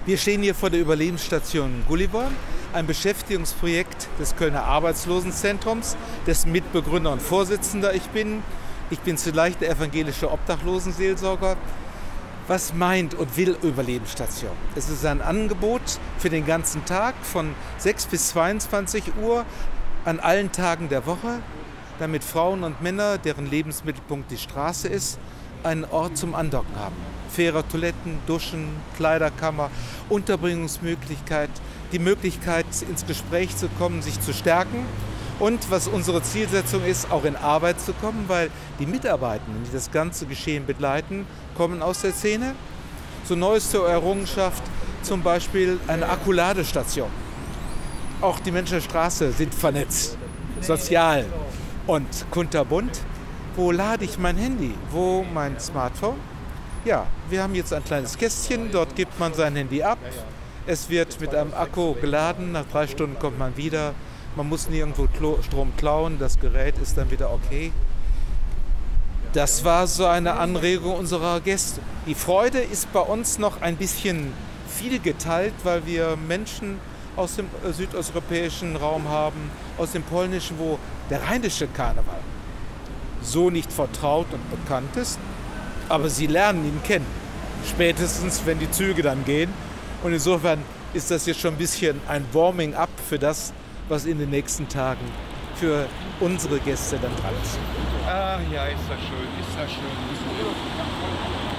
Wir stehen hier vor der Überlebensstation Gulliver, ein Beschäftigungsprojekt des Kölner Arbeitslosenzentrums, dessen Mitbegründer und Vorsitzender ich bin. Ich bin zugleich der evangelische Obdachlosenseelsorger. Was meint und will Überlebensstation? Es ist ein Angebot für den ganzen Tag von 6 bis 22 Uhr an allen Tagen der Woche, damit Frauen und Männer, deren Lebensmittelpunkt die Straße ist, einen Ort zum Andocken haben. Faire Toiletten, Duschen, Kleiderkammer, Unterbringungsmöglichkeit, die Möglichkeit ins Gespräch zu kommen, sich zu stärken und, was unsere Zielsetzung ist, auch in Arbeit zu kommen, weil die Mitarbeitenden, die das ganze Geschehen begleiten, kommen aus der Szene. So neueste Errungenschaft, zum Beispiel eine Akkuladestation. Auch die Menschen der Straße sind vernetzt, sozial und kunterbunt. Wo lade ich mein Handy? Wo mein Smartphone? Ja, wir haben jetzt ein kleines Kästchen, dort gibt man sein Handy ab. Es wird mit einem Akku geladen, nach 3 Stunden kommt man wieder. Man muss nirgendwo Strom klauen, das Gerät ist dann wieder okay. Das war so eine Anregung unserer Gäste. Die Freude ist bei uns noch ein bisschen viel geteilt, weil wir Menschen aus dem südosteuropäischen Raum haben, aus dem polnischen, wo der rheinische Karneval so nicht vertraut und bekannt ist. Aber sie lernen ihn kennen, spätestens wenn die Züge dann gehen. Und insofern ist das jetzt schon ein bisschen ein Warming-up für das, was in den nächsten Tagen für unsere Gäste dann dran ist. Ach ja, ist das schön, ist das schön.